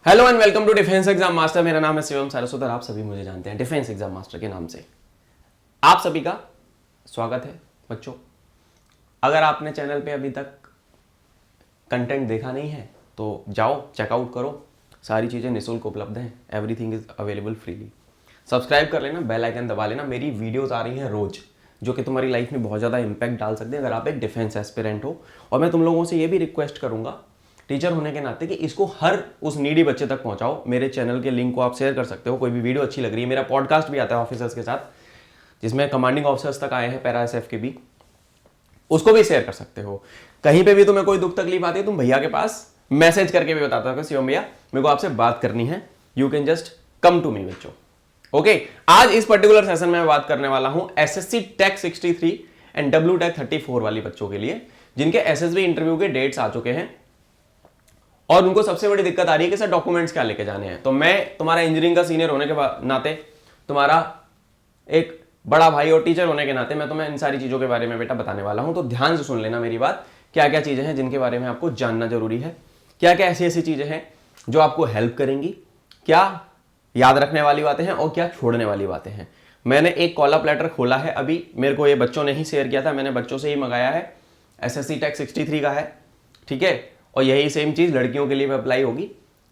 Hello and welcome to defence exam master. मेरा नाम है शिवम सारस्वत और आप सभी मुझे जानते हैं डिफेंस एग्जाम मास्टर के नाम से। आप सभी का स्वागत है बच्चों। अगर आपने चैनल पे अभी तक कंटेंट देखा नहीं है तो जाओ चेकआउट करो, सारी चीज़ें निःशुल्क उपलब्ध हैं, everything is available freely. Subscribe कर लेना, बेल आइकन दबा लेना। मेरी वीडियोज़ आ रही हैं रोज़ जो कि तुम्हारी लाइफ में बहुत ज़्यादा इंपैक्ट डाल सकते हैं अगर आप एक डिफेंस एस्पिरेंट हो। और मैं तुम लोगों से ये भी रिक्वेस्ट करूँगा टीचर होने के नाते कि इसको हर उस नीडी बच्चे तक पहुंचाओ। मेरे चैनल के लिंक को आप शेयर कर सकते हो, कोई भी वीडियो अच्छी लग रही है। मेरा पॉडकास्ट भी आता है ऑफिसर्स के साथ जिसमें कमांडिंग ऑफिसर्स तक आए हैं पैरा एसएफ के भी, उसको भी शेयर कर सकते हो। कहीं पे भी तुम्हें कोई दुख तकलीफ आती है तुम भैया के पास मैसेज करके भी बताता हो शिवम भैया मेरे को आपसे बात करनी है, you can just come to me बच्चों। ओके, आज इस पर्टिकुलर सेशन में मैं बात करने वाला हूं SSC tech 63 and W tech 34 वाली बच्चों के लिए जिनके एसएसबी इंटरव्यू के डेट्स आ चुके हैं और उनको सबसे बड़ी दिक्कत आ रही है कि सर डॉक्यूमेंट्स क्या लेके जाने हैं। तो मैं तुम्हारा इंजीनियरिंग का सीनियर होने के नाते, तुम्हारा एक बड़ा भाई और टीचर होने के नाते मैं तुम्हें इन सारी चीज़ों के बारे में बेटा बताने वाला हूं। तो ध्यान से सुन लेना मेरी बात, क्या क्या चीज़ें हैं जिनके बारे में आपको जानना जरूरी है, क्या क्या ऐसी ऐसी चीज़ें हैं जो आपको हेल्प करेंगी, क्या याद रखने वाली बातें हैं और क्या छोड़ने वाली बातें हैं। मैंने एक कॉल अप लेटर खोला है अभी, मेरे को ये बच्चों ने ही शेयर किया था, मैंने बच्चों से ही मंगाया है। एसएससी टेक 63 का है, ठीक है, और यही सेम चीज़ लड़कियों के लिए भी अप्लाई होगी।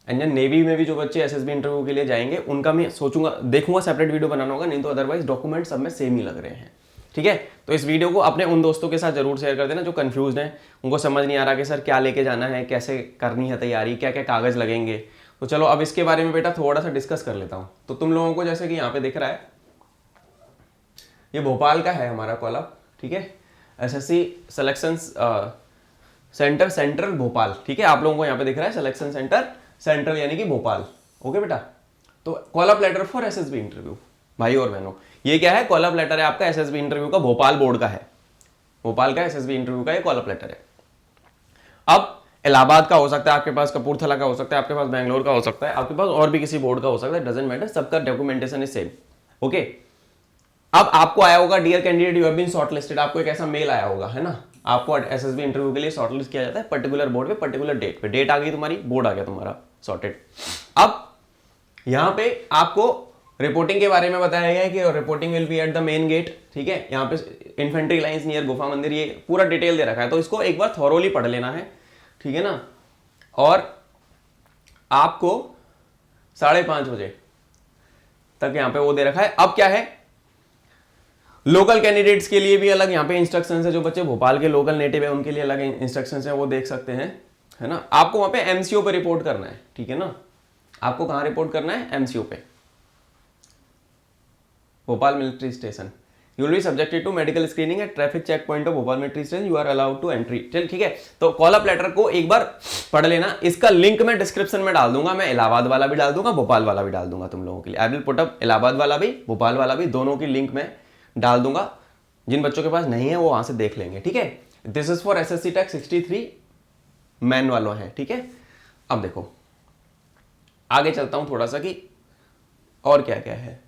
एंड नेवी में भी जो बच्चे एसएसबी इंटरव्यू के लिए जाएंगे उनका मैं सोचूंगा देखूंगा सेपरेट वीडियो बनाना होगा, नहीं तो अदरवाइज डॉक्यूमेंट सब में सेम ही लग रहे हैं। ठीक है, तो इस वीडियो को अपने उन दोस्तों के साथ जरूर शेयर कर देना जो कंफ्यूज हैं, उनको समझ नहीं आ रहा कि सर क्या लेके जाना है, कैसे करनी है तैयारी, क्या क्या कागज लगेंगे। तो चलो अब इसके बारे में बेटा थोड़ा सा डिस्कस कर लेता हूँ। तो तुम लोगों को जैसे कि यहाँ पे दिख रहा है, ये भोपाल का है हमारा कॉलम, ठीक है, SSC selection centre central Bhopal, ठीक है, आप लोगों को यहाँ पे दिख रहा है सिलेक्शन सेंटर सेंट्रल यानी कि भोपाल। ओके बेटा, तो call up later for SSB interview भाई और बहनों, ये क्या है, कॉल अप लेटर है आपका एसएसबी इंटरव्यू का, भोपाल बोर्ड का है, भोपाल का एसएसबी इंटरव्यू का ये कॉल अप लेटर है। अब इलाहाबाद का हो सकता है आपके पास, कपूरथला का हो सकता है आपके पास, बैंगलोर का हो सकता है आपके पास, और भी किसी बोर्ड का हो सकता है, डजंट मैटर, सबका डॉक्यूमेंटेशन इज सेम। ओके, अब आपको आया होगा dear candidate you have been shortlisted, आपको एक ऐसा मेल आया होगा, है ना, आपको एसएसबी इंटरव्यू के लिए शॉर्टलिस्ट किया जाता है पर्टिकुलर बोर्ड पे पर्टिकुलर डेट पे, डेट आ गई तुम्हारी, बोर्ड आ गया तुम्हारा सॉर्टेड। अब यहाँ पे आपको रिपोर्टिंग के बारे में बताया गया है कि reporting will be at the main gate, ठीक है, यहाँ पे इन्फेंट्री लाइंस नियर गुफा मंदिर, ये पूरा डिटेल दे रखा है, तो इसको एक बार थॉरोली पढ़ लेना है, ठीक है ना। और आपको 5:30 बजे तक यहाँ पे वो दे रखा है। अब क्या है, लोकल कैंडिडेट्स के लिए भी अलग यहाँ पे इंस्ट्रक्शंस है, जो बच्चे भोपाल के लोकल नेटिव है उनके लिए अलग इंस्ट्रक्शंस है, वो देख सकते हैं, है ना। आपको वहां पे एमसीओ पे रिपोर्ट करना है, ठीक है ना, आपको कहाँ रिपोर्ट करना है, एमसीओ पे, Bhopal military station. You will be subjected to medical screening at traffic check point of Bhopal military station, you are allowed to entry. चल ठीक है, तो कॉल अप लेटर को एक बार पढ़ लेना, इसका लिंक मैं डिस्क्रिप्शन में डाल दूंगा, मैं इलाहाबाद वाला भी डाल दूंगा, भोपाल वाला भी डाल दूंगा तुम लोगों के लिए। I will put up Allahabad वाला भी, भोपाल वाला भी, दोनों की लिंक मैं डाल दूंगा। जिन बच्चों के पास नहीं है वो वहां से देख लेंगे, ठीक है। This is for SSC tech 63 man वालों है, ठीक है। अब देखो आगे चलता हूं थोड़ा सा कि और क्या क्या है।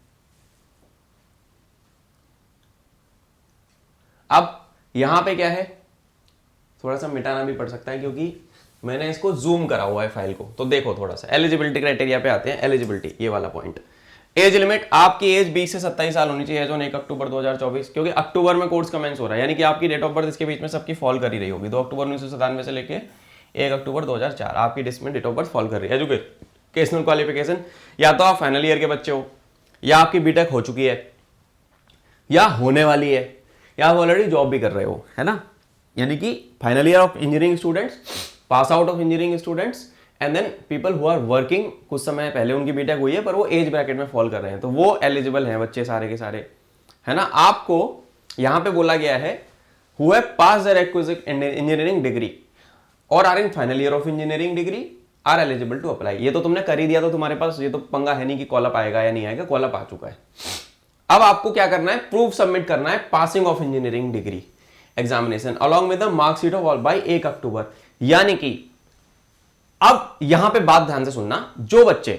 अब यहां पे क्या है, थोड़ा सा मिटाना भी पड़ सकता है क्योंकि मैंने इसको जूम करा हुआ है फाइल को, तो देखो थोड़ा सा एलिजिबिलिटी क्राइटेरिया पे आते हैं। एलिजिबिलिटी ये वाला पॉइंट, एज लिमिट, आपकी एज 20 से 27 साल होनी चाहिए एज ऑन 1 अक्टूबर 2024, क्योंकि अक्टूबर में कोर्स कमेंस हो रहा है, यानी कि आपकी डेट ऑफ बर्थ इसके बीच में सबकी फॉल कर ही रही होगी। 2 अक्टूबर 1997 से लेके 1 अक्टूबर 2004 आपकी डिस्क डेट ऑफ बर्थ फॉल कर रही है। एजुकेशनल क्वालिफिकेशन, या तो आप फाइनल ईयर के बच्चे हो, या आपकी बीटेक हो चुकी है, या होने वाली है, या आप ऑलरेडी जॉब भी कर रहे हो, है ना, यानी कि final year of engineering students, pass out of engineering students, and then people who are working, कुछ समय पहले उनकी बीटेक हुई है पर वो एज ब्रैकेट में फॉल कर रहे हैं, तो वो एलिजिबल हैं बच्चे सारे के सारे, है ना। आपको यहां पे बोला गया है who have pass the requisite engineering degree और are in final year of engineering degree are eligible to apply. ये तो तुमने कर ही दिया, तो तुम्हारे पास ये तो पंगा है नहीं कि कॉल अप आएगा या नहीं आएगा, कॉल अप आ चुका है। अब आपको क्या करना है, प्रूफ सबमिट करना है passing of engineering degree examination along with the marksheet of all by 1 October. यानी कि अब यहां पे बात ध्यान से सुनना, जो बच्चे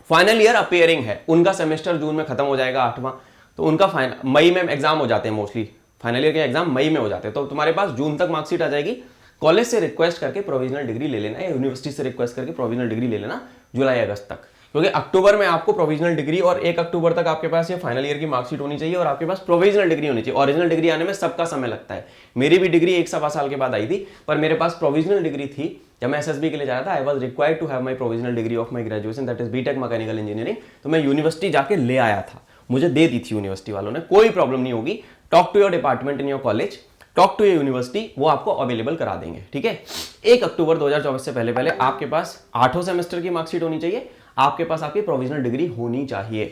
फाइनल ईयर अपियरिंग है उनका सेमेस्टर जून में खत्म हो जाएगा 8वां, तो उनका मई में एग्जाम हो जाते हैं, मोस्टली फाइनल ईयर के एग्जाम मई में हो जाते हैं, तो तुम्हारे पास जून तक मार्कशीट आ जाएगी, कॉलेज से रिक्वेस्ट करके प्रोविजनल डिग्री ले लेना, या यूनिवर्सिटी से रिक्वेस्ट करके प्रोविजनल डिग्री ले लेना जुलाई अगस्त तक, क्योंकि अक्टूबर में आपको प्रोविजनल डिग्री और 1 अक्टूबर तक आपके पास ये फाइनल ईयर की मार्कशीट होनी चाहिए और आपके पास प्रोविजनल डिग्री होनी चाहिए। ओरिजिनल डिग्री आने में सबका समय लगता है। मेरी भी डिग्री 1.25 साल के बाद आई थी, पर मेरे पास प्रोविजनल डिग्री थी। जब मैं एसएसबी के लिए जा रहा था, I was required to have my provisional degree of my graduation, that is BTech mechanical engineering. तो मैं यूनिवर्सिटी जाके ले आया था, मुझे दे दी थी यूनिवर्सिटी वालों ने। कोई प्रॉब्लम नहीं होगी, talk to your department in your college, talk to university, वो आपको अवेलेबल करा देंगे। ठीक है, 1 अक्टूबर 2024 से पहले पहले आपके पास 8 सेमेस्टर की मार्कशीट होनी चाहिए, आपके पास आपकी प्रोविजनल डिग्री होनी चाहिए।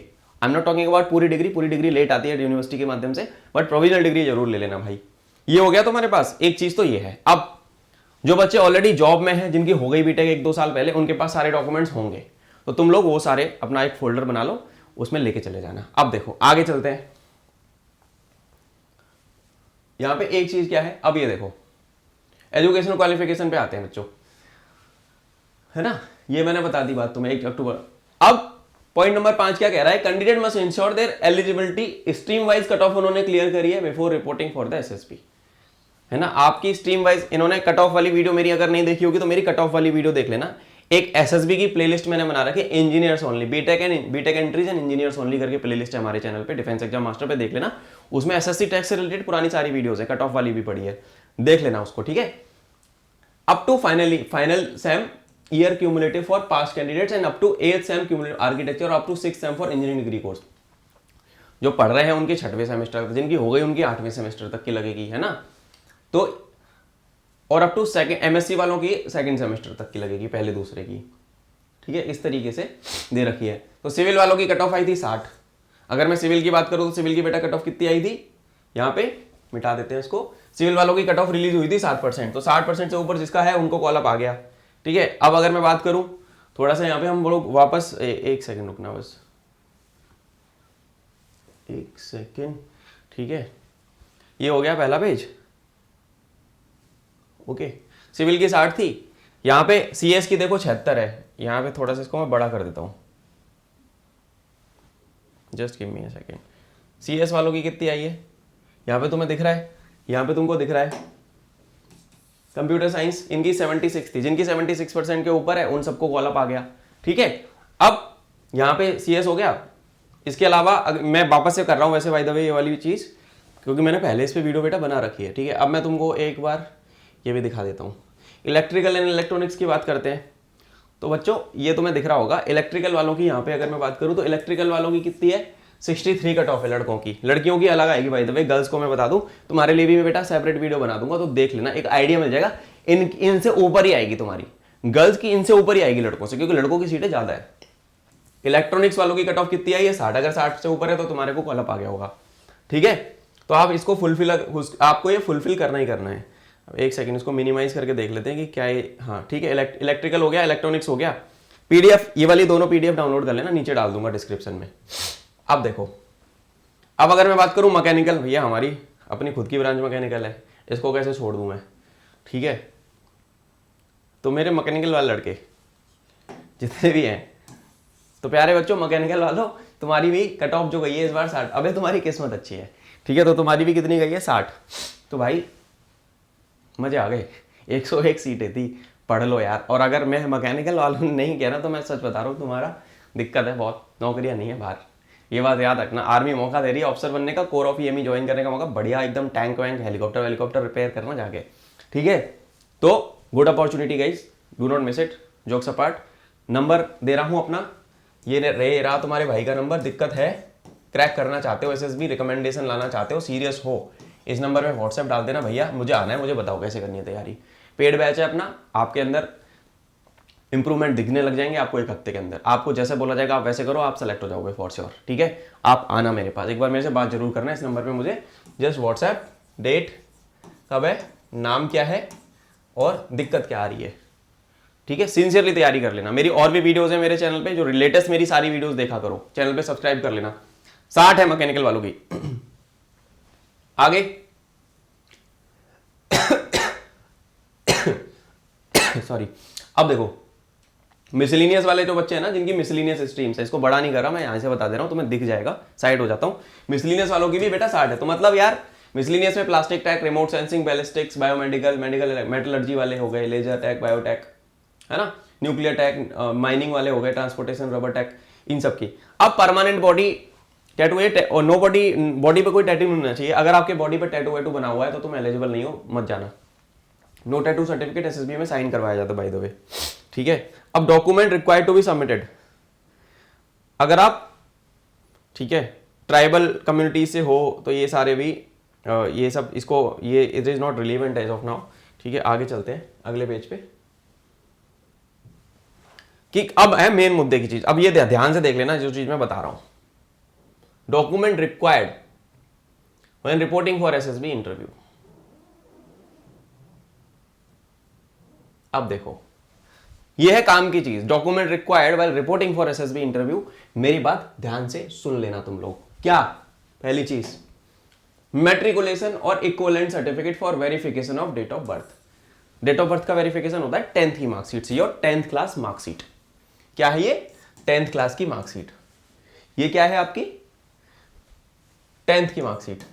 I am not talking about पूरी डिग्री लेट आती है यूनिवर्सिटी के माध्यम से, बट प्रोविजनल डिग्री जरूर ले लेना भाई। ये हो गया तुम्हारे पास, एक चीज तो ये है। अब जो बच्चे ऑलरेडी जॉब में हैं, जिनकी हो गई बीटेक 1-2 साल पहले, उनके पास सारे डॉक्यूमेंट्स होंगे, तो तुम लोग वो सारे अपना एक फोल्डर बना लो, उसमें लेके चले जाना। अब देखो आगे चलते हैं। यहां पे एक चीज क्या है, अब ये देखो एजुकेशनल क्वालिफिकेशन पे आते हैं बच्चों, है ना, ये मैंने बता दी बात तुम्हें 1 अक्टूबर। अब पॉइंट नंबर 5 क्या कह रहा है, candidate must ensure there eligibility, stream wise cut off उन्होंने क्लियर करी है before reporting for the SSP, है ना। आपकी स्ट्रीम वाइज इन्होंने कट ऑफ वाली वीडियो मेरी अगर नहीं देखी होगी तो मेरी कट ऑफ वाली वीडियो देख लेना। एक एसएसबी की प्लेलिस्ट मैंने बना रखी है, engineers only, BTech entries and engineers only करके प्लेलिस्ट है हमारे चैनल पे, डिफेंस एग्जाम मास्टर पे देख लेना। उसमें एसएससी टैक्स से रिलेटेड पुरानी सारी वीडियोस है, कट ऑफ वाली भी पड़ी है, देख लेना उसको। ठीक है, up to final sem year cumulative for past candidates and up to 8th sem cumulative architecture और up to 6th sem for engineering degree course. जो पढ़ रहे हैं उनके 6वें सेमेस्टर, जिनकी हो गई उनकी 8वें सेमेस्टर तक की लगेगी, है ना। तो और अप टू सेकंड एमएससी वालों की 2nd सेमेस्टर तक की लगेगी, पहले दूसरे की। ठीक है, इस तरीके से दे रखी है। तो सिविल वालों की कट ऑफ आई थी 60। अगर मैं सिविल की बात करूं तो सिविल की बेटा कट ऑफ कितनी आई थी, यहाँ पे मिटा देते हैं इसको। सिविल वालों की कट ऑफ रिलीज हुई थी 60%, तो 60% से ऊपर जिसका है उनको कॉल अप आ गया। ठीक है, अब अगर मैं बात करूं थोड़ा सा यहाँ पे हम लोग वापस एक सेकंड रुकना, बस 1 सेकंड। ठीक है, ये हो गया पहला पेज। ओके, सिविल की 60 थी, यहाँ पे सीएस की देखो 76 है। यहाँ पे थोड़ा सा इसको मैं बड़ा कर देता हूँ, just give me a second. CS वालों की कितनी आई है, यहाँ पे तुम्हें दिख रहा है, यहाँ पे तुमको दिख रहा है। कंप्यूटर साइंस इनकी 76 थी, जिनकी 76% के ऊपर है उन सबको कॉल अप आ गया। ठीक है, अब यहाँ पे सीएस हो गया। इसके अलावा मैं वापस से कर रहा हूँ वैसे बाय द वे ये वाली चीज़, क्योंकि मैंने पहले इस पे वीडियो बेटा बना रखी है। ठीक है, अब मैं तुमको एक बार ये भी दिखा देता हूँ। इलेक्ट्रिकल एंड इलेक्ट्रॉनिक्स की बात करते हैं, तो बच्चों ये तुम्हें दिख रहा होगा। इलेक्ट्रिकल वालों की यहाँ पे अगर मैं बात करूँ तो इलेक्ट्रिकल वालों की कितनी है, 63 कट ऑफ है लड़कों की। लड़कियों की अलग आएगी बाय द वे, गर्ल्स को मैं बता दूं तुम्हारे लिए भी मैं बेटा सेपरेट वीडियो बना दूंगा, तो देख लेना, एक आइडिया मिल जाएगा। इनसे ऊपर ही आएगी तुम्हारी गर्ल्स की, इनसे ऊपर ही आएगी लड़कों से, क्योंकि लड़कों की सीटें ज्यादा है। इलेक्ट्रॉनिक्स वालों की कट ऑफ कितनी आई है, 60। अगर 60 से ऊपर है तो तुम्हारे को कॉल अप आ गया होगा। ठीक है, तो आप इसको आपको ये फुलफिल करना ही करना है। एक सेकंड इसको मिनिमाइज करके देख लेते हैं कि क्या है। हाँ ठीक है, इलेक्ट्रिकल हो गया, इलेक्ट्रॉनिक्स हो गया। पीडीएफ, ये वाली दोनों पीडीएफ डाउनलोड कर लेना, नीचे डाल दूंगा डिस्क्रिप्शन में। अब देखो, अब अगर मैं बात करूं मैकेनिकल, भैया हमारी अपनी खुद की ब्रांच मैकेनिकल है, इसको कैसे छोड़ दूं मैं। ठीक है, तो मेरे मैकेनिकल वाले लड़के जितने भी हैं, तो प्यारे बच्चों मैकेनिकल वालों, तुम्हारी भी कट ऑफ जो गई है इस बार 60। अबे तुम्हारी किस्मत अच्छी है। ठीक है, तो तुम्हारी भी कितनी गई है, 60। तो भाई मजे आ गए, 101 सीटें थी, पढ़ लो यार। और अगर मैं मैकेनिकल वालों ने नहीं कहना तो मैं सच बता रहा हूँ, तुम्हारा दिक्कत है बहुत, नौकरियां नहीं है बाहर, ये बात याद रखना। आर्मी मौका दे रही है ऑफिसर बनने का, कोर ऑफ ईएमई ज्वाइन करने का मौका, बढ़िया एकदम टैंक वैंक हेलीकॉप्टर रिपेयर करना जाके। ठीक है, तो good opportunity guys, do not miss it. Jokes apart, number दे रहा हूँ अपना, ये रहा तुम्हारे भाई का नंबर। दिक्कत है, क्रैक करना चाहते हो, एसएसबी रिकमेंडेशन लाना चाहते हो, सीरियस हो, इस नंबर में व्हाट्सएप डाल देना, भैया मुझे आना है, मुझे बताओ कैसे करनी है तैयारी। पेड बैच है अपना, आपके अंदर इंप्रूवमेंट दिखने लग जाएंगे आपको 1 हफ्ते के अंदर। आपको जैसे बोला जाएगा आप वैसे करो, आप सेलेक्ट हो जाओगे फॉर श्योर। ठीक है, आप आना मेरे पास, एक बार मेरे से बात जरूर करना इस नंबर पे मुझे, जस्ट व्हाट्सएप, डेट कब है, नाम क्या है और दिक्कत क्या आ रही है। ठीक है, सिंसियरली तैयारी कर लेना। मेरी और भी वीडियोस है मेरे चैनल पे, जो लेटेस्ट मेरी सारी वीडियोस देखा करो, चैनल पे सब्सक्राइब कर लेना। 60 है मैकेनिकल वालों की। आगे सॉरी, अब देखो मिसलिनियस वाले जो बच्चे हैं ना, जिनकी मिसलिनियस स्ट्रीम्स है, इसको बड़ा नहीं कर रहा मैं, यहां से बता दे रहा हूं, तुम्हें दिख जाएगा, साइड हो जाता हूं। मिसलिनियस वालों की भी बेटा 60 है, तो मतलब यार मिसलिनियस में plastic tech, remote sensing, ballistics, biomedical, medical metallurgy वाले हो गए, लेजर टेक, बायोटेक, है ना, न्यूक्लियर टेक, माइनिंग वाले हो गए, ट्रांसपोर्टेशन, रबर टेक, इन सब की। अब परमानेंट बॉडी टैटू और नो बॉडी पे कोई टैटू नहीं होना चाहिए। अगर आपके बॉडी पे टैटू वैटू बना हुआ है तो तुम एलिजिबल नहीं हो, मत जाना। नो टैटू सर्टिफिकेट एसएसबी में साइन करवाया जाता है बाय द वे, ठीक है। अब document required to be submitted, अगर आप, ठीक है, ट्राइबल कम्युनिटी से हो तो ये सारे भी ये सब इसको ये it is not relevant as of now, ठीक है। आगे चलते हैं अगले पेज पे कि अब है मेन मुद्दे की चीज। अब ये ध्यान से देख लेना जो चीज मैं बता रहा हूं। Document required when reporting for SSB interview. अब देखो ये है काम की चीज, document required while reporting for SSB interview. मेरी बात ध्यान से सुन लेना तुम लोग। क्या? पहली चीज, मैट्रिकुलेशन और equivalent certificate for verification of date of birth. Date of birth का वेरिफिकेशन होता है 10th की मार्कशीट से, और 10th क्लास मार्कशीट। क्या है ये? 10th क्लास की मार्कशीट। ये क्या है आपकी? 10th की मार्कशीट,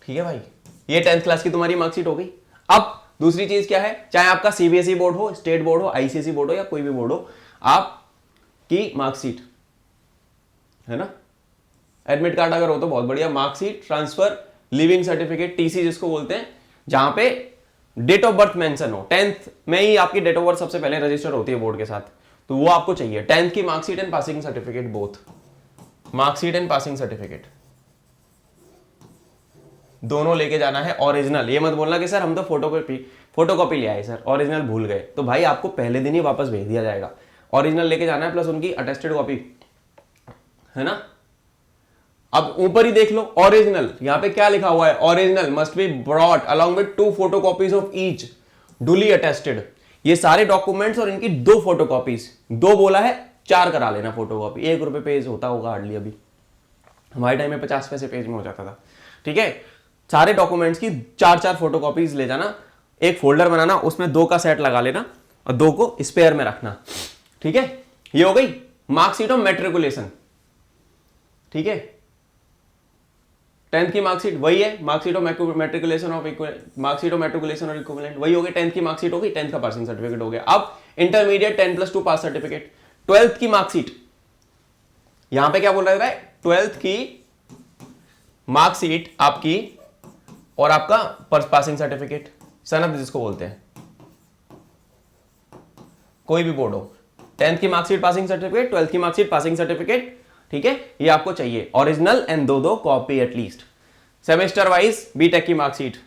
ठीक है भाई, ये 10th क्लास की तुम्हारी मार्कशीट हो गई। अब दूसरी चीज क्या है, चाहे आपका सीबीएसई बोर्ड हो, स्टेट बोर्ड हो, आईसीएसई बोर्ड हो या कोई भी बोर्ड हो, आपकी मार्कशीट है ना, एडमिट कार्ड अगर हो तो बहुत बढ़िया, marksheet, transfer, leaving certificate, TC जिसको बोलते हैं, जहां पे डेट ऑफ बर्थ मेंशन हो। 10th में ही आपकी डेट ऑफ बर्थ सबसे पहले रजिस्टर होती है बोर्ड के साथ, तो वो आपको चाहिए। 10th की marksheet and passing certificate, both marksheet and passing certificate दोनों लेके जाना है ओरिजिनल। ये मत बोलना कि सर हम तो फोटोकॉपी ले आए सर, ओरिजिनल भूल गए, तो भाई आपको पहले दिन ही वापस भेज दिया जाएगा। ओरिजिनल लेके जाना है प्लस उनकी अटेस्टेड कॉपी, है ना। अब ऊपर ही देख लो ओरिजिनल, यहां पे क्या लिखा हुआ है, original must be brought along with 2 photocopies of each duly attested. ये सारे डॉक्यूमेंट्स और इनकी 2 फोटोकॉपीज, 2 बोला है 4 करा लेना फोटोकॉपी। 1 रुपए पेज होता होगा हार्डली, अभी हमारे टाइम में 50 पैसे पेज में हो जाता था, ठीक है। सारे डॉक्यूमेंट्स की 4-4 फोटोकॉपीज ले जाना, एक फोल्डर बनाना, उसमें 2 का सेट लगा लेना और 2 को स्पेयर में रखना, ठीक है। ये हो गई मार्कशीट ऑफ मैट्रिकुलेशन, ठीक है। 10th की मार्कशीट वही है, मार्कशीट ऑफ मैट्रिकुलेशन और इक्विवेलेंट वही हो गई। 10th की मार्कशीट हो गई, 10th का पासिंग सर्टिफिकेट हो गया। अब इंटरमीडिएट 10+2 पास सर्टिफिकेट, 12th की मार्कशीट, यहां पे क्या बोल रहा है, 12th की मार्कशीट आपकी और आपका पासिंग सर्टिफिकेट, सनद जिसको बोलते हैं, कोई भी बोर्ड हो, 10th की मार्कशीट पासिंग सर्टिफिकेट, 12th की मार्कशीट पासिंग सर्टिफिकेट, ठीक है, ये आपको चाहिए original and 2 copy at least. Semester wise BTech की मार्कशीट,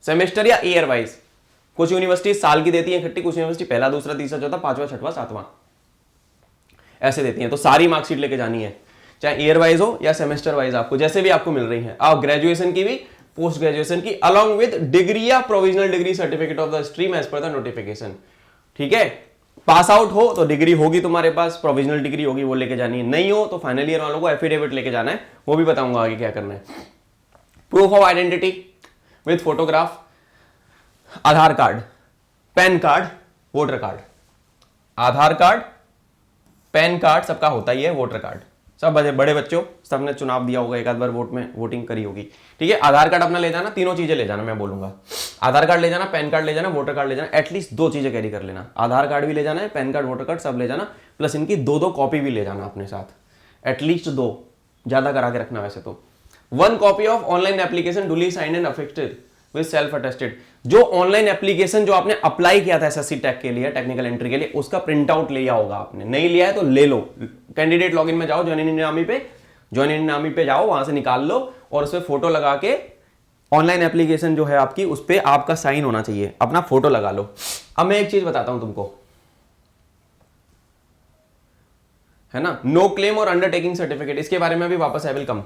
सेमेस्टर या ईयर वाइज, कुछ यूनिवर्सिटी साल की देती है इकट्ठी, कुछ यूनिवर्सिटी पहला, दूसरा, तीसरा, चौथा, 5वां, 6वां, 7वां ऐसे देती हैं। तो सारी मार्कशीट लेके जानी है, चाहे ईयर वाइज हो या सेमेस्टर वाइज, आपको जैसे भी आपको मिल रही है। आप ग्रेजुएशन की भी, पोस्ट ग्रेजुएशन की, अलॉन्ग विद डिग्री या provisional degree certificate of the stream as per the notification, ठीक है। पास आउट हो तो डिग्री होगी तुम्हारे पास, प्रोविजनल डिग्री होगी, वो लेके जानी है। नहीं हो तो फाइनल ईयर वालों को एफिडेविट लेके जाना है, वो भी बताऊंगा आगे क्या करना है। Proof of identity with photograph, Aadhaar card, pan card, voter card, Aadhaar card, pan card सबका होता ही है, वोटर कार्ड सब बड़े बच्चों सबने चुनाव दिया होगा, एक आध बार वोट में वोटिंग करी होगी, ठीक है। आधार कार्ड अपना ले जाना, तीनों चीजें ले जाना, मैं बोलूंगा आधार कार्ड ले जाना, पैन कार्ड ले जाना, वोटर कार्ड ले जाना, एटलीस्ट 2 चीजें कैरी कर लेना। आधार कार्ड भी ले जाना है, पैन कार्ड, वोटर कार्ड सब ले जाना, प्लस इनकी 2 कॉपी भी ले जाना अपने साथ, एटलीस्ट 2, ज्यादा करा के रखना वैसे तो। 1 copy of online application duly signed and affected with self attested. जो ऑनलाइन एप्लीकेशन जो आपने अप्लाई किया था एसएससी टेक के लिए, टेक्निकल एंट्री के लिए, उसका प्रिंट आउट लिया होगा आपने, नहीं लिया है तो ले लो। कैंडिडेट लॉगिन में जाओ, ज्वाइन इन नामी पे जाओ, वहां से निकाल लो और उसपे फोटो लगा के, ऑनलाइन एप्लीकेशन जो है आपकी, उस पे आपका साइन होना चाहिए, अपना फोटो लगा लो। अब मैं एक चीज बताता हूं तुमको, है ना, नो क्लेम और अंडरटेकिंग सर्टिफिकेट, इसके बारे में भी वापस आई विल कम।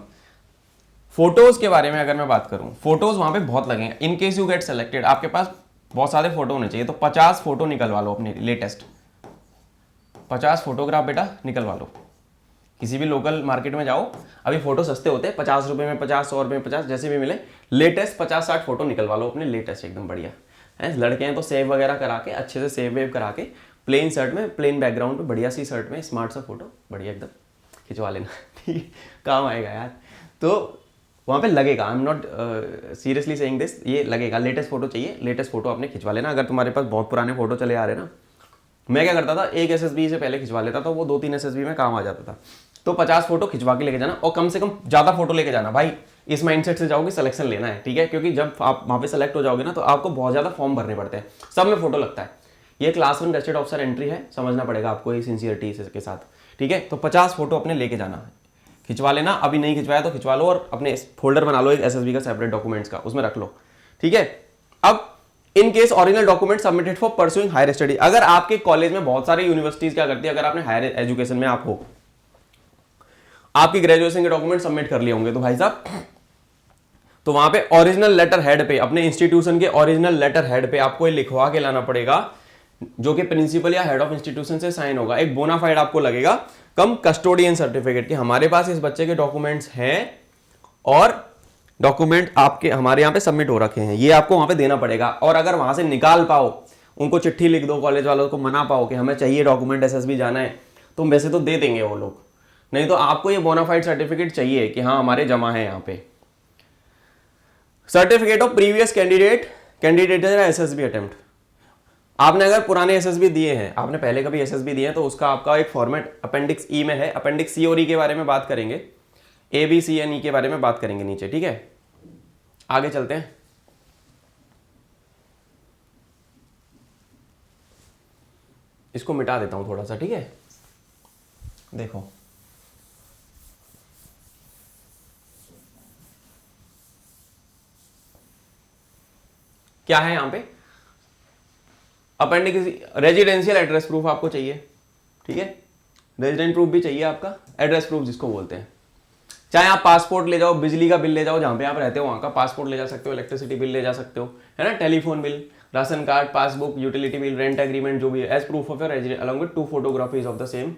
फोटोज के बारे में अगर मैं बात करूं, फोटोज वहां पे बहुत लगेंगे। इन केस यू गेट सेलेक्टेड, आपके पास बहुत सारे फोटो होने चाहिए, तो 50 फोटो निकलवा लो अपने लेटेस्ट, 50 फोटोग्राफ बेटा निकलवा लो। किसी भी लोकल मार्केट में जाओ, अभी फोटो सस्ते होते हैं, 50 रुपए में 50, 100 रुपए में 50, जैसे भी मिले, लेटेस्ट 50-60 फोटो निकलवा लो अपने, लेटेस्ट एकदम बढ़िया है। लड़के हैं तो सेव वगैरह करा के, अच्छे से सेव वेव करा के, प्लेन शर्ट में, प्लेन बैकग्राउंड पे, बढ़िया सी शर्ट में, स्मार्ट सा फोटो, बढ़िया एकदम खिंचवा लेना ठीक है, काम आएगा यार। तो वहाँ पे लगेगा, I am not seriously saying this, ये लगेगा। लेटेस्ट फोटो चाहिए, लेटेस्ट फोटो आपने खिंचवा लेना। अगर तुम्हारे पास बहुत पुराने फोटो चले आ रहे ना, मैं क्या करता था, एक SSB से पहले खिंचवा लेता था, वो 2-3 SSB में काम आ जाता था। तो 50 फोटो खिंचवा के लेके जाना, और कम से कम ज़्यादा फोटो लेके जाना भाई। इस माइंडसेट से जाओगे, सिलेक्शन लेना है, ठीक है, क्योंकि जब आप वहाँ पे सेलेक्ट हो जाओगे ना, तो आपको बहुत ज़्यादा फॉर्म भरने पड़ते हैं, सब में फोटो लगता है। ये क्लास 1 गजेटेड ऑफिसर एंट्री है, समझना पड़ेगा आपको ये सिंसियरिटी के साथ, ठीक है। तो 50 फोटो अपने लेके जाना है, खिंचवा लेना। अभी नहीं खिंचवाया तो खिंचवा लो, और अपने फोल्डर बना लो एक SSB का सेपरेट डॉक्यूमेंट्स का, उसमें रख लो, ठीक है। अब in case original document submitted for pursuing higher study, अगर आपके कॉलेज में बहुत सारी यूनिवर्सिटीज क्या करती है, अगर आपने हायर एजुकेशन में आप हो, आपकी ग्रेजुएशन के डॉक्यूमेंट सबमिट कर लिए होंगे, तो भाई साहब, तो वहां पे ओरिजिनल लेटर हेड पे, अपने इंस्टीट्यूशन के ओरिजिनल लेटर हेड पे आपको ये लिखवा के लाना पड़ेगा, जो कि प्रिंसिपल या हेड ऑफ इंस्टीट्यूशन से साइन होगा। एक बोनाफाइड आपको लगेगा, कम कस्टोडियन सर्टिफिकेट कि हमारे पास इस बच्चे के डॉक्यूमेंट्स हैं और डॉक्यूमेंट आपके हमारे यहाँ पे सबमिट हो रखे हैं, ये आपको वहां पे देना पड़ेगा। और अगर वहां से निकाल पाओ, उनको चिट्ठी लिख दो, कॉलेज वालों को मना पाओ कि हमें चाहिए डॉक्यूमेंट, SSB जाना है, तो वैसे तो दे देंगे वो लोग, नहीं तो आपको ये बोनाफाइड सर्टिफिकेट चाहिए कि हाँ हमारे जमा है यहाँ पे। Certificate of previous candidate SSB attempt, आपने अगर पुराने SSB दिए हैं, आपने पहले कभी SSB दिए हैं, तो उसका आपका एक फॉर्मेट अपेंडिक्स E में है। अपेंडिक्स C और E के बारे में बात करेंगे, A, B, C and E के बारे में बात करेंगे नीचे, ठीक है। आगे चलते हैं। इसको मिटा देता हूं थोड़ा सा, ठीक है। देखो क्या है यहां पे, अपेंडिक्स रेजिडेंशियल एड्रेस प्रूफ आपको चाहिए, ठीक है। रेजिडेंट प्रूफ भी चाहिए आपका, एड्रेस प्रूफ जिसको बोलते हैं। चाहे आप पासपोर्ट ले जाओ, बिजली का बिल ले जाओ, जहां पे आप रहते हो वहां का पासपोर्ट ले जा सकते हो, इलेक्ट्रिसिटी बिल ले जा सकते हो, है ना, telephone bill, ration card, passbook, utility bill, rent agreement, जो भी है, as proof of your residence along with 2 photographies of the same,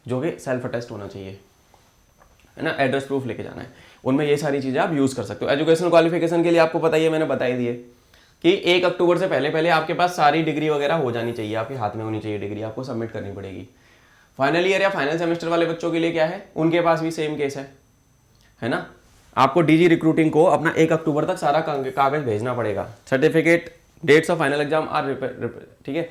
जो कि सेल्फ अटेस्ट होना चाहिए, है ना। एड्रेस प्रूफ लेके जाना है, उनमें ये सारी चीजें आप यूज कर सकते हो। एजुकेशनल क्वालिफिकेशन के लिए आपको पता ही है, मैंने बताई दिए कि 1 अक्टूबर से पहले पहले आपके पास सारी डिग्री वगैरह हो जानी चाहिए, आपके हाथ में होनी चाहिए डिग्री, आपको सबमिट करनी पड़ेगी। फाइनल ईयर या फाइनल सेमेस्टर वाले बच्चों के लिए क्या है, उनके पास भी सेम केस है ना। आपको DG रिक्रूटिंग को अपना 1 अक्टूबर तक सारा कागज भेजना पड़ेगा। Certificate, dates of final exam are, ठीक है।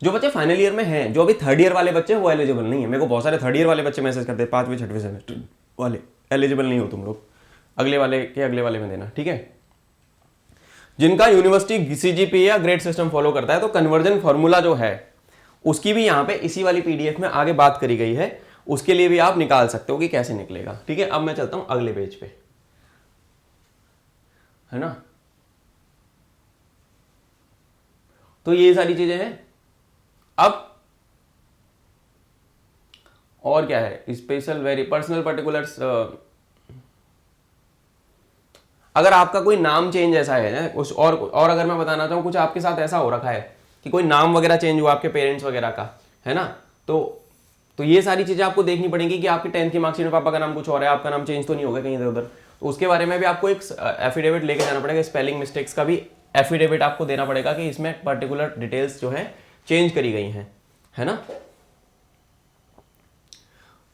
जो बच्चे फाइनल ईयर में हैं, जो अभी 3rd ईयर वाले बच्चे, वो एलिजिबल नहीं है। मेरे को बहुत सारे 3rd ईयर वाले बच्चे मैसेज करते हैं, 5वें 6वें सेमेस्टर वाले, एलिजिबल नहीं हो तुम लोग, अगले वाले के अगले वाले में देना, ठीक है। जिनका यूनिवर्सिटी CGPA या ग्रेड सिस्टम फॉलो करता है, तो कन्वर्जन फॉर्मूला जो है उसकी भी यहाँ पे इसी वाली PDF में आगे बात करी गई है, उसके लिए भी आप निकाल सकते हो कि कैसे निकलेगा, ठीक है। अब मैं चलता हूं अगले पेज पे, है ना। तो ये सारी चीजें हैं। अब और क्या है, स्पेशल वेरी पर्सनल पर्टिकुलर्स, अगर आपका कोई नाम चेंज ऐसा है कुछ, और अगर मैं बताना चाहूँ कुछ आपके साथ ऐसा हो रखा है कि कोई नाम वगैरह चेंज हुआ आपके पेरेंट्स वगैरह का, है ना, तो ये सारी चीजें आपको देखनी पड़ेगी कि आपके 10th की मार्कशीट में पापा का नाम कुछ और है, आपका नाम चेंज तो नहीं होगा कहीं इधर उधर, तो उसके बारे में भी आपको एक एफिडेविट लेके जाना पड़ेगा। स्पेलिंग मिस्टेक्स का भी एफिडेविट आपको देना पड़ेगा कि इसमें पर्टिकुलर डिटेल्स जो है चेंज करी गई हैं, है ना।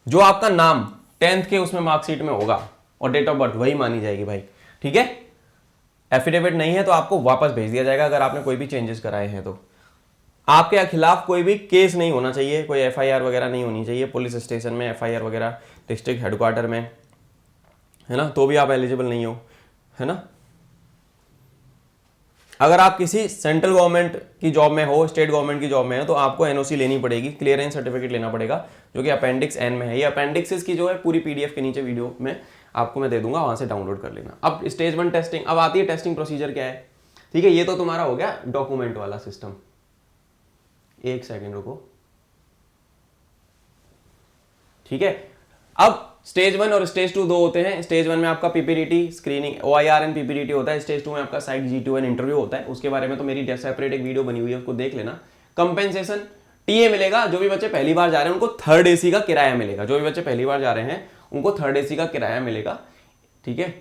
जो आपका नाम 10th के उसमें मार्कशीट में होगा और डेट ऑफ बर्थ वही मानी जाएगी भाई, ठीक है। एफिडेविट नहीं है तो आपको वापस भेज दिया जाएगा अगर आपने कोई भी चेंजेस कराए हैं तो। आपके खिलाफ कोई भी केस नहीं होना चाहिए, कोई FIR वगैरह नहीं होनी चाहिए पुलिस स्टेशन में, FIR वगैरह डिस्ट्रिक्ट हेडक्वार्टर में, है ना, तो भी आप एलिजिबल नहीं हो, है ना। अगर आप किसी सेंट्रल गवर्नमेंट की जॉब में हो, स्टेट गवर्नमेंट की जॉब में हो, तो आपको NOC लेनी पड़ेगी, क्लियरेंस सर्टिफिकेट लेना पड़ेगा, जो कि अपेंडिक्स N में है। ये अपेंडिक्स की जो है पूरी PDF के नीचे वीडियो में आपको मैं दे दूंगा, वहां से डाउनलोड कर लेना। अब स्टेज 1 टेस्टिंग, अब आती है टेस्टिंग प्रोसीजर क्या है, ठीक है। ये तो तुम्हारा हो गया डॉक्यूमेंट वाला सिस्टम। एक सेकेंड रुको, ठीक है। अब स्टेज 1 और स्टेज 2 दो होते हैं। स्टेज 1 में आपका PPDT screening, OIR and PPDT होता है। स्टेज 2 में आपका साइट G2N इंटरव्यू होता है। उसके बारे में तो मेरी सेपरेट एक वीडियो बनी हुई है, उसको देख लेना। कंपेंसेशन TA मिलेगा, जो भी बच्चे पहली बार जा रहे हैं उनको 3rd AC का किराया मिलेगा। जो भी बच्चे पहली बार जा रहे हैं उनको 3rd AC का किराया मिलेगा, ठीक है।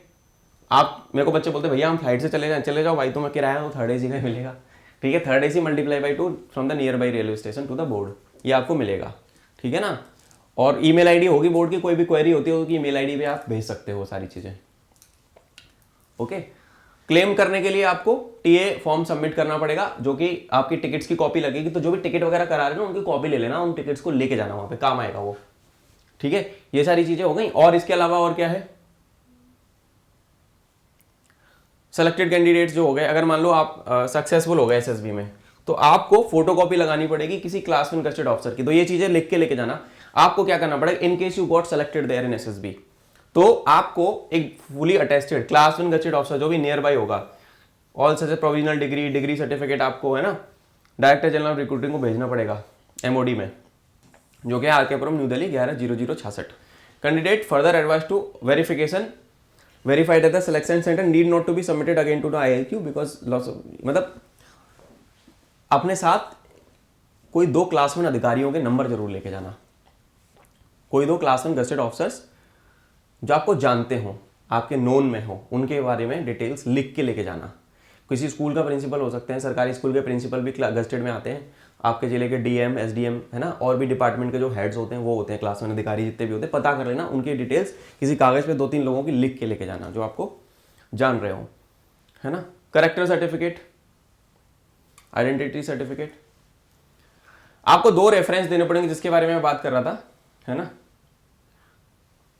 आप मेरे को बच्चे बोलते भैया हम फ्लाइट से चले जाओ भाई, तुम्हें किराया तो 3rd AC का ही मिलेगा, ठीक है। 3rd AC × 2 from the nearby railway station to the board, ये आपको मिलेगा, ठीक है ना। और ईमेल आईडी होगी बोर्ड की, कोई भी क्वेरी होती है उसकी ईमेल आईडी पे आप भेज सकते हो सारी चीज़ें। ओके, क्लेम करने के लिए आपको टीए फॉर्म सबमिट करना पड़ेगा, जो कि आपकी टिकट्स की कॉपी लगेगी। तो जो भी टिकट वगैरह करा रहे हैं ना उनकी कॉपी ले लेना, उन टिकट्स को लेके जाना, वहां पे काम आएगा वो। ठीक है, ये सारी चीजें हो गई। और इसके अलावा और क्या है, सेलेक्टेड कैंडिडेट्स जो हो गए, अगर मान लो आप सक्सेसफुल हो गए एसएसबी में, तो आपको फोटोकॉपी लगानी पड़ेगी किसी क्लास 1 गजेटेड ऑफिसर की। तो ये चीजें लिख के लेके जाना। आपको क्या करना पड़ेगा, in case you got selected there in SSB, तो आपको एक fully attested class 1 gazetted officer जो भी नियर बाई होगा, all such provisional degree certificate आपको है ना डायरेक्टर जनरल ऑफ रिक्रूटिंग को भेजना पड़ेगा एमओडी में, जो कि RK Puram New Delhi 110066। Candidate further advice to verification verified at the selection center need not to be submitted again to the ILQ because loss of, मतलब अपने साथ कोई 2 क्लास 1 अधिकारियों के नंबर जरूर लेके जाना, कोई 2 क्लास 1 गजेटेड ऑफिसर्स जो आपको जानते हो, आपके नोन में हो, उनके बारे में डिटेल्स लिख के लेके जाना। किसी स्कूल का प्रिंसिपल हो सकते हैं, सरकारी स्कूल के प्रिंसिपल भी गजेटेड में आते हैं, आपके जिले के डीएम एसडीएम है ना, और भी डिपार्टमेंट के जो हेड्स होते हैं वो होते हैं क्लास 1 अधिकारी जितने भी होते हैं, पता कर लेना उनकी डिटेल्स किसी कागज पे 2-3 लोगों की लिख के लेके जाना जो आपको जान रहे हो, है ना। करेक्टर सर्टिफिकेट, आइडेंटिटी सर्टिफिकेट, आपको 2 रेफरेंस देने पड़ेंगे जिसके बारे में मैं बात कर रहा था, है ना।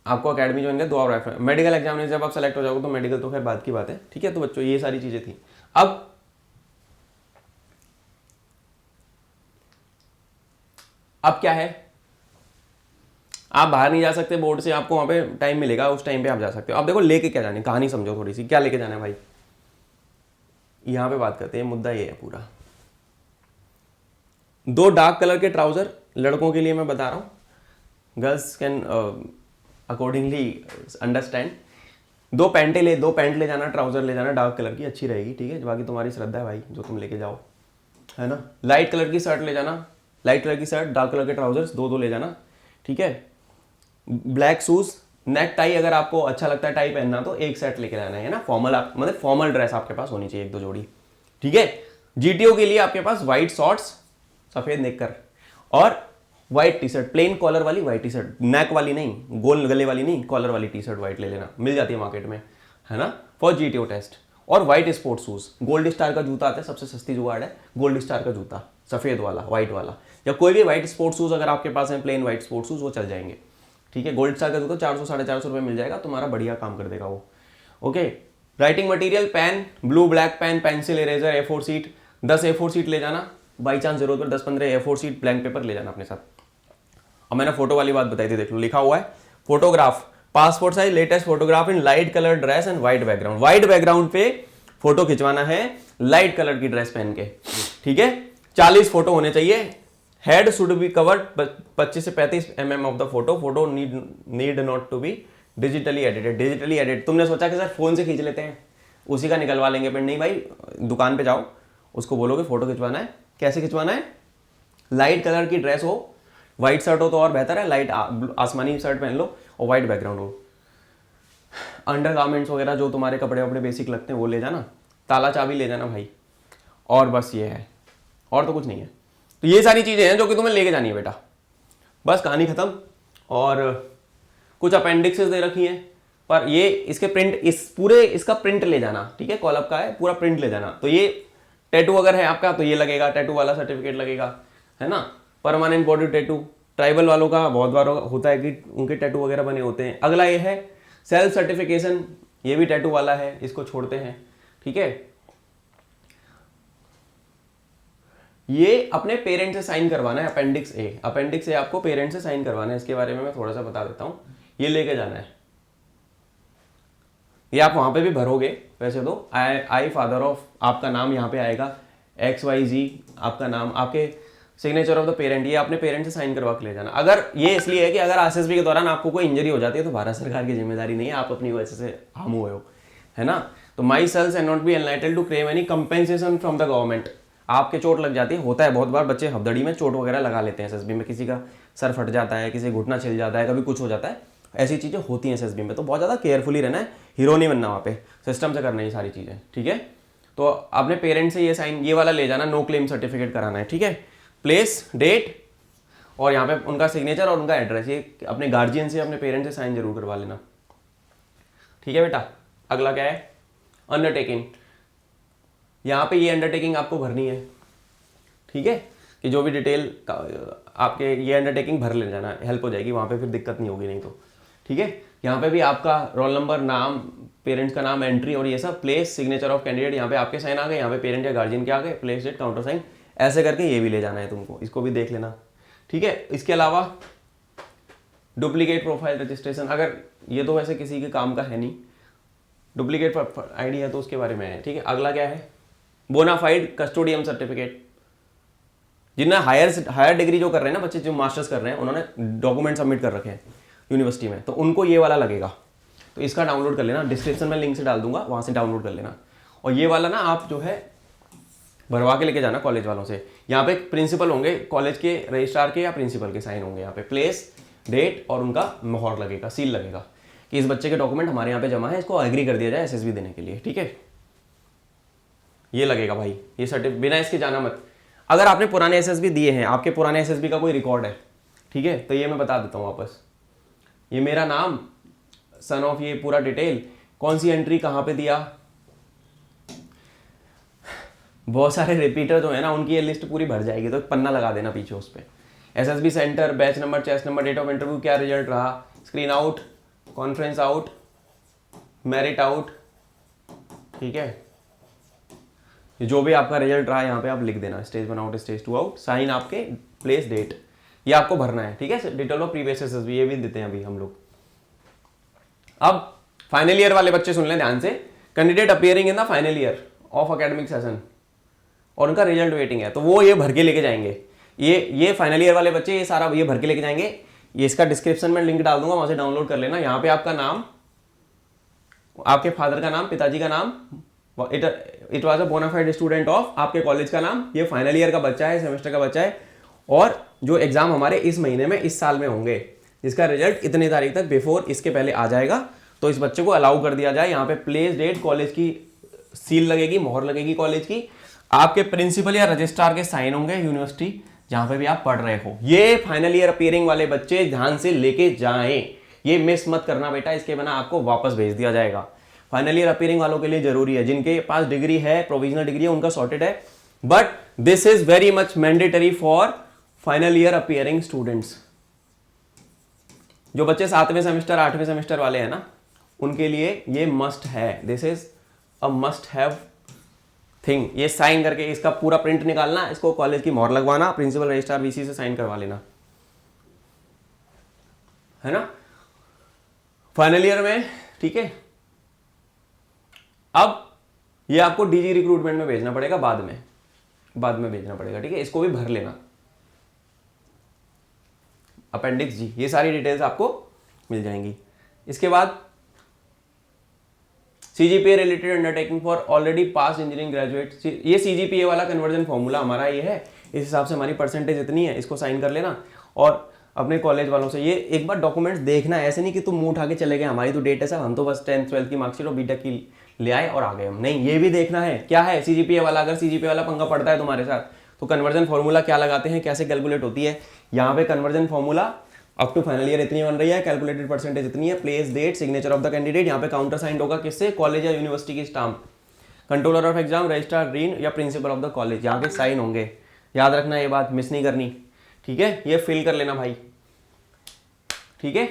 आपको अकेडमी ज्वाइन कर 2 और रेफरेंस, मेडिकल एग्जामिनेशन जब आप सेलेक्ट हो जाओगे तो मेडिकल तो खैर बात की बात है। ठीक है, तो बच्चों ये सारी चीजें थी। अब क्या है, आप बाहर नहीं जा सकते बोर्ड से, आपको वहां पे टाइम मिलेगा, उस टाइम पे आप जा सकते हो। अब देखो लेके क्या जाने, कहानी समझो थोड़ी सी, क्या लेके जाना है भाई, यहां पे बात करते हैं, मुद्दा ये है पूरा। 2 डार्क कलर के ट्राउजर लड़कों के लिए मैं बता रहा हूं, girls can accordingly understand. 2 pant ले जाना, ट्राउजर ले जाना डार्क कलर की, अच्छी रहेगी। ठीक है, बाकी तुम्हारी श्रद्धा है भाई, जो तुम लेके जाओ, है ना। लाइट कलर की शर्ट ले जाना, लाइट कलर की शर्ट, डार्क कलर के ट्राउजर्स 2 ले जाना। ठीक है, ब्लैक शूज, नेक टाई अगर आपको अच्छा लगता है टाई पहनना तो 1 सेट लेके जाना है ना, फॉर्मल मतलब फॉर्मल ड्रेस आपके पास होनी चाहिए 1-2 जोड़ी। ठीक है, जीटीओ के लिए आपके पास व्हाइट शॉर्ट्स, सफेद नेकर और white T shirt, plain collar वाली व्हाइट टी शर्ट, नेक वाली नहीं, गोल गले वाली नहीं, कॉलर वाली टी शर्ट व्हाइट ले लेना, मिल जाती है मार्केट में, है ना, फॉर जीटीओ टेस्ट। और white sports shoes, gold star का जूता आता है, सबसे सस्ती जुगाड़ है गोल्ड स्टार का जूता, सफेद वाला, व्हाइट वाला, या कोई भी व्हाइट स्पोर्ट्स शूज अगर आपके पास है, प्लेन व्हाइट स्पोर्ट्स शूज, वो चल जाएंगे। ठीक है, गोल्ड स्टार का जूता 400-450 रुपये मिल जाएगा, तुम्हारा बढ़िया काम कर देगा वो। Okay, writing material, pen, blue black pen, pencil, eraser, A4 sheet, 10 A4 sheet ले जाना, बाई चांस जरूरत पर 10-15 A4 शीट ब्लैंक पेपर ले जाना अपने साथ। और मैंने फोटो वाली बात बताई थी, देख लो लिखा हुआ है, photograph, passport size latest photograph in light colour dress and white background, white background पे फोटो खिंचवाना है लाइट कलर की ड्रेस पहन के। ठीक है, 40 फोटो होने चाहिए, हेड शुड बी कवर्ड 25 से 35 mm of the photo need not to be digitally edited. Digitally edit तुमने सोचा कि सर फोन से खींच लेते हैं उसी का निकलवा लेंगे, पर नहीं भाई, दुकान पे जाओ, उसको बोलोगे फोटो खिंचवाना है। कैसे खिंचवाना है, लाइट कलर की ड्रेस हो, व्हाइट शर्ट हो तो और बेहतर है, लाइट आसमानी शर्ट पहन लो और व्हाइट बैकग्राउंड हो। अंडर गारमेंट्स वगैरह जो तुम्हारे कपड़े वपड़े बेसिक लगते हैं वो ले जाना, ताला चाबी ले जाना भाई, और बस ये है, और तो कुछ नहीं है। तो ये सारी चीजें हैं जो कि तुम्हें लेके जानी है बेटा, बस कहानी खत्म। और कुछ अपेंडिक्सेस दे रखी हैं, पर ये इसके प्रिंट, इसका प्रिंट ले जाना। ठीक है, कॉलअप का है, पूरा प्रिंट ले जाना। तो ये टैटू अगर है आपका तो ये लगेगा, टैटू वाला सर्टिफिकेट लगेगा, है ना। परमानेंट बॉडी टैटू, ट्राइबल वालों का बहुत बार होता है कि उनके टैटू वगैरह बने होते हैं। अगला ये है सेल्फ सर्टिफिकेशन, ये भी टैटू वाला है, इसको छोड़ते हैं। ठीक है, ये अपने पेरेंट्स से साइन करवाना है, अपेंडिक्स ए। अपेंडिक्स ए आपको पेरेंट्स से साइन करवाना है, इसके बारे में मैं थोड़ा सा बता देता हूं। ये लेके जाना है, ये आप वहां पे भी भरोगे वैसे तो, आई फादर ऑफ, आपका नाम यहाँ पे आएगा, XYZ आपका नाम, आपके सिग्नेचर ऑफ द पेरेंट, ये अपने पेरेंट से साइन करवा के ले जाना। अगर ये इसलिए है कि अगर आरएसएसबी के दौरान आपको कोई इंजरी हो जाती है तो भारत सरकार की जिम्मेदारी नहीं है, आप अपनी वजह से हार्म हुए हो, है ना। तो myself and not be entitled to claim any compensation from the government. आपके चोट लग जाती है, होता है बहुत बार, बच्चे हफ्दड़ी में चोट वगैरह लगा लेते हैं एसएसबी में, किसी का सर फट जाता है, किसी घुटना छिल जाता है, कभी कुछ हो जाता है, ऐसी चीज़ें होती हैं एसएसबी में। तो बहुत ज़्यादा केयरफुली रहना है, हीरो नहीं बनना वहाँ पे, सिस्टम से करना है ये सारी चीज़ें। ठीक है, तो अपने पेरेंट्स से ये साइन, ये वाला ले जाना, नो क्लेम सर्टिफिकेट कराना है। ठीक है, प्लेस, डेट और यहाँ पे उनका सिग्नेचर और उनका एड्रेस, ये अपने गार्जियन से अपने पेरेंट्स से साइन जरूर करवा लेना। ठीक है बेटा। अगला क्या है, अंडरटेकिंग। यहाँ पे ये अंडरटेकिंग आपको भरनी है, ठीक है, कि जो भी डिटेल आपके ये अंडरटेकिंग भर ले जाना, हेल्प हो जाएगी वहाँ पे, फिर दिक्कत नहीं होगी नहीं तो। ठीक है। यहाँ पे भी आपका रोल नंबर, नाम, पेरेंट्स का नाम, एंट्री और ये सब, प्लेस, सिग्नेचर ऑफ कैंडिडेट, यहाँ पे आपके साइन आ गए, यहाँ पे पेरेंट या गार्जियन के आ गए, प्लेस डेट, काउंटर साइन, ऐसे करके ये भी ले जाना है तुमको, इसको भी देख लेना। ठीक है। इसके अलावा डुप्लीकेट प्रोफाइल रजिस्ट्रेशन, अगर ये तो वैसे किसी के काम का है नहीं, डुप्लीकेट आईडी है तो उसके बारे में है। ठीक है। अगला क्या है, बोनाफाइड कस्टोडियम सर्टिफिकेट। जिन्हें हायर डिग्री जो कर रहे हैं ना बच्चे, जो मास्टर्स कर रहे हैं, उन्होंने डॉक्यूमेंट सबमिट कर रखे हैं यूनिवर्सिटी में, तो उनको ये वाला लगेगा, तो इसका डाउनलोड कर लेना, डिस्क्रिप्शन में लिंक से डाल दूंगा, वहाँ से डाउनलोड कर लेना। और ये वाला ना आप जो है भरवा के लेके जाना कॉलेज वालों से। यहाँ पे प्रिंसिपल होंगे कॉलेज के, रजिस्ट्रार के या प्रिंसिपल के साइन होंगे, यहाँ पे प्लेस, डेट और उनका मोहर लगेगा, सील लगेगा कि इस बच्चे के डॉक्यूमेंट हमारे यहाँ पे जमा है, इसको एग्री कर दिया जाए एसएसबी देने के लिए। ठीक है। ये लगेगा भाई, ये सर्टिफिकेट, बिना इसके जाना मत। अगर आपने पुराने एसएसबी दिए हैं, आपके पुराने एसएसबी का कोई रिकॉर्ड है, ठीक है, तो ये मैं बता देता हूँ वापस, ये मेरा नाम, सन ऑफ, ये पूरा डिटेल, कौन सी एंट्री कहाँ पे दिया, बहुत सारे रिपीटर जो है ना उनकी ये लिस्ट पूरी भर जाएगी, तो पन्ना लगा देना पीछे उस पर, SSB centre, batch number, chest number, date of interview, क्या रिजल्ट रहा, screen out, conference out, merit out. ठीक है। जो भी आपका रिजल्ट रहा यहाँ पे आप लिख देना, stage 1 out, stage 2 out, sign आपके, प्लेस, डेट, ये आपको भरना है। ठीक है। डिटेल ऑफ प्रीवियस एसएसबी ये भी देते हैं अभी हम लोग। अब फाइनल ईयर वाले बच्चे सुन लें ध्यान से, candidate appearing in the final year of academic session और उनका रिजल्ट वेटिंग है, तो वो ये भर के लेके जाएंगे। ये फाइनल ईयर वाले बच्चे ये सारा ये भर के लेके जाएंगे। ये इसका डिस्क्रिप्शन में लिंक डाल दूंगा, वहां से डाउनलोड कर लेना। यहाँ पे आपका नाम, आपके फादर का नाम, पिताजी का नाम, it was a bonafide student of, आपके कॉलेज का नाम, ये फाइनल ईयर का बच्चा है, सेमेस्टर का बच्चा है, और जो एग्जाम हमारे इस महीने में, इस साल में होंगे, जिसका रिजल्ट इतनी तारीख तक बिफोर इसके पहले आ जाएगा, तो इस बच्चे को अलाउ कर दिया जाए। यहाँ पे प्लेस, डेट, कॉलेज की सील लगेगी, मोहर लगेगी कॉलेज की, आपके प्रिंसिपल या रजिस्ट्रार के साइन होंगे, यूनिवर्सिटी जहां पे भी आप पढ़ रहे हो। ये फाइनल ईयर अपीयरिंग वाले बच्चे ध्यान से लेके जाएं, ये मिस मत करना बेटा, इसके बिना आपको वापस भेज दिया जाएगा। फाइनल ईयर अपीयरिंग वालों के लिए जरूरी है, जिनके पास डिग्री है, प्रोविजनल डिग्री है, उनका सॉर्टेड है, but this is very much mandatory for final year appearing students. जो बच्चे 7वें सेमेस्टर 8वें सेमेस्टर वाले हैं ना, उनके लिए ये मस्ट है, this is a must have thing. ये साइन करके इसका पूरा प्रिंट निकालना, इसको कॉलेज की मोहर लगवाना, प्रिंसिपल, रजिस्ट्रार, वीसी से साइन करवा लेना, है ना, फाइनल ईयर में। ठीक है। अब ये आपको डीजी रिक्रूटमेंट में भेजना पड़ेगा, बाद में भेजना पड़ेगा। ठीक है। इसको भी भर लेना, अपेंडिक्स जी, ये सारी डिटेल्स आपको मिल जाएंगी। इसके बाद CGPA related undertaking for already pass engineering graduate, ये सीजीपीए वाला कन्वर्जन फॉर्मूला हमारा ये है, इस हिसाब से हमारी परसेंटेज इतनी है, इसको साइन कर लेना। और अपने कॉलेज वालों से ये एक बार डॉक्यूमेंट्स देखना, ऐसे नहीं कि तुम मुंह उठा के चले गए, हमारी तो डेट है सर, हम तो बस 10th 12th की मार्कशीट और बीटेक की ले आए और आ गए हम, नहीं, ये भी देखना है क्या है सीजीपीए वाला। अगर सीजीपीए वाला पंगा पड़ता है तुम्हारे साथ, तो कन्वर्जन फॉर्मूला क्या लगाते हैं, कैसे कैलकुलेट होती है, यहाँ पे conversion formula up to final year इतनी बन रही है, कैलकुलेटेड परसेंटेज इतनी है, place, date, signature of the candidate, यहाँ पे काउंटर साइन होगा किससे, कॉलेज या यूनिवर्सिटी की stamp, controller of exam, registrar, dean या प्रिंसिपल ऑफ द कॉलेज, यहाँ पे साइन होंगे। याद रखना, ये बात मिस नहीं करनी। ठीक है। ये फिल कर लेना भाई। ठीक है।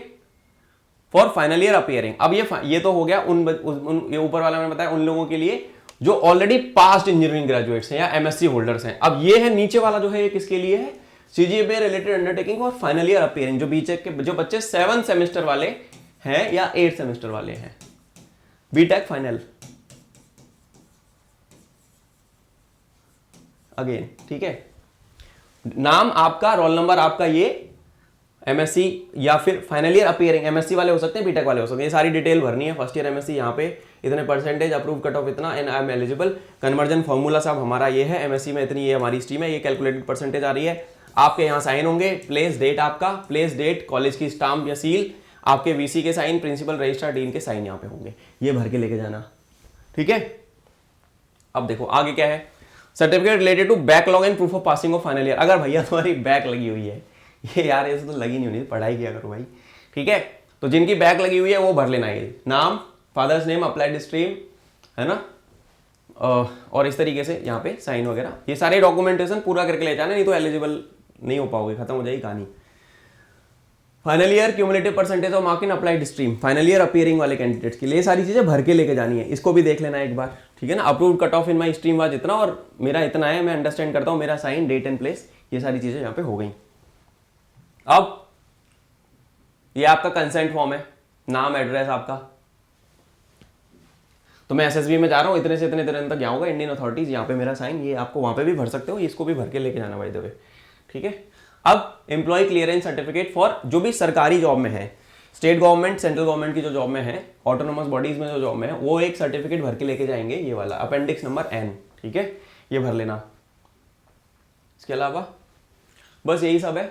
For final year appearing. अब ये तो हो गया ये ऊपर वाला मैंने बताया उन लोगों के लिए जो ऑलरेडी पास्ट इंजीनियरिंग ग्रेजुएट्स हैं या एमएससी होल्डर्स हैं। अब ये है नीचे वाला जो है, ये किसके लिए है, सीजीपीए रिलेटेड अंडरटेकिंग और फाइनल ईयर अपीयरिंग, जो बीटेक के जो बच्चे 7 सेमेस्टर वाले हैं या 8 सेमेस्टर वाले हैं, बीटेक फाइनल अगेन। ठीक है। नाम आपका, रोल नंबर आपका, ये एमएससी या फिर फाइनल ईयर अपीयरिंग, एमएससी वाले हो सकते हैं, बीटेक वाले हो सकते हैं, ये सारी डिटेल भरनी है। फर्स्ट ईयर एमएससी यहाँ पे इतने परसेंटेज, अप्रूव कट ऑफ इतना, and I am eligible. Conversion formula साहब हमारा ये है, एमएससी में इतनी ये हमारी स्ट्रीम है, ये कैलकुलेटेड परसेंटेज आ रही है। आपके यहाँ साइन होंगे, प्लेस, डेट, आपका प्लेस, डेट, कॉलेज की स्टाम्प या सील, आपके वीसी के साइन, प्रिंसिपल, रजिस्ट्रार, डीन के साइन यहाँ पे होंगे, ये भर के लेके जाना। ठीक है। अब देखो आगे क्या है, certificate related to backlog and proof of passing of final year. अगर भैया तुम्हारी बैक लगी हुई है ये यार ऐसे तो लगी नहीं होनी, पढ़ाई किया करो भाई, ठीक है। तो जिनकी बैक लगी हुई है वो भर लेना, ये नाम, फादर्स नेम, अप्लाइड स्ट्रीम, है ना, और इस तरीके से यहाँ पे साइन वगैरह, ये सारे डॉक्यूमेंटेशन पूरा करके ले जाना, नहीं तो एलिजिबल नहीं हो पाओगे, खत्म हो जाएगी कहानी। Final year cumulative percentage of mark in applied stream, final year appearing वाले कैंडिडेट्स के लिए ये सारी चीजें भर के लेके जानी है, इसको भी देख लेना एक बार, ठीक है ना। Approved cut off in my stream was इतना और मेरा इतना है, मैं अंडरस्टैंड करता हूँ, मेरा साइन, डेट एंड प्लेस, ये सारी चीजें यहाँ पे हो गई। अब ये आपका कंसेंट फॉर्म है, नाम, एड्रेस आपका, तो मैं एसएसबी में जा रहा हूँ, इतने से इतने दिन तक यहाँ होगा, इंडियन अथॉरिटीज, यहाँ पे मेरा साइन, ये आपको वहाँ पे भी भर सकते हो, इसको भी भर के लेके जाना बाय द वे, ठीक है। अब एम्प्लॉय क्लियरेंस सर्टिफिकेट फॉर जो भी सरकारी जॉब में है, स्टेट गवर्नमेंट, सेंट्रल गवर्नमेंट की जो जॉब में है, ऑटोनोमस बॉडीज में जो जॉब में है, वो एक सर्टिफिकेट भर के लेके जाएंगे, ये वाला अपेंडिक्स नंबर N, ठीक है, ये भर लेना। इसके अलावा बस यही सब है।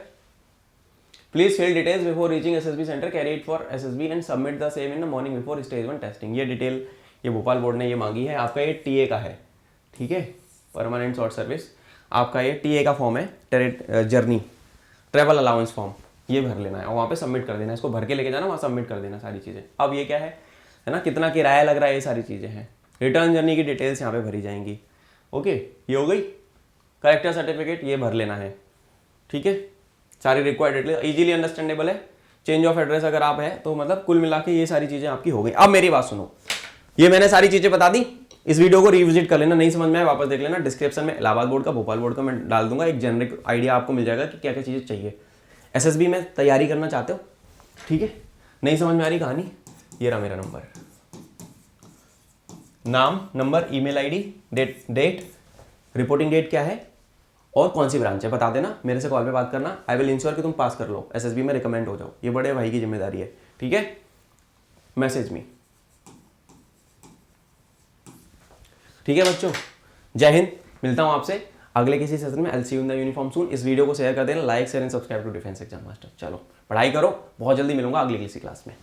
Please fill details before reaching SSB centre, carry it for SSB and submit the same in the morning before stage 1 testing. ये डिटेल ये भोपाल बोर्ड ने ये मांगी है, आपका ये टीए का है, ठीक है, परमानेंट शॉर्ट सर्विस, आपका ये टीए का फॉर्म है, जर्नी ट्रेवल अलाउंस फॉर्म, ये भर लेना है और वहाँ पे सबमिट कर देना, इसको भर के लेके जाना, वहाँ सबमिट कर देना सारी चीज़ें। अब ये क्या है ना, कितना किराया लग रहा है, ये सारी चीज़ें हैं, रिटर्न जर्नी की डिटेल्स यहाँ पे भरी जाएंगी। ओके, ये हो गई। करेक्टर सर्टिफिकेट ये भर लेना है, ठीक है, सारी रिक्वायर्ड डिटेल इजीली अंडरस्टैंडेबल है। चेंज ऑफ एड्रेस अगर आप है तो मतलब कुल मिला के ये सारी चीज़ें आपकी हो गई। अब मेरी बात सुनो, ये मैंने सारी चीज़ें बता दी, इस वीडियो को रिविजिट कर लेना, नहीं समझ में आए वापस देख लेना, डिस्क्रिप्शन में इलाहाबाद बोर्ड का, भोपाल बोर्ड का मैं डाल दूंगा, एक जेनरिक आइडिया आपको मिल जाएगा कि क्या क्या चीज़ें चाहिए। एसएसबी में तैयारी करना चाहते हो, ठीक है, नहीं समझ में आ रही कहानी, ये रहा मेरा नंबर, नाम, number, email ID, date, reporting date क्या है और कौन सी ब्रांच है बता देना, मेरे से कॉल पे बात करना। आई विल इंश्योर कि तुम पास कर लो, एसएसबी में रिकमेंड हो जाओ, ये बड़े भाई की जिम्मेदारी है, ठीक है। मैसेज मी, ठीक है बच्चों, जय हिंद, मिलता हूं आपसे अगले किसी सेशन में। L C U in the uniform soon. इस वीडियो को शेयर कर देना, like share and subscribe to defence exam master. चलो पढ़ाई करो, बहुत जल्दी मिलूंगा अगली किसी क्लास में।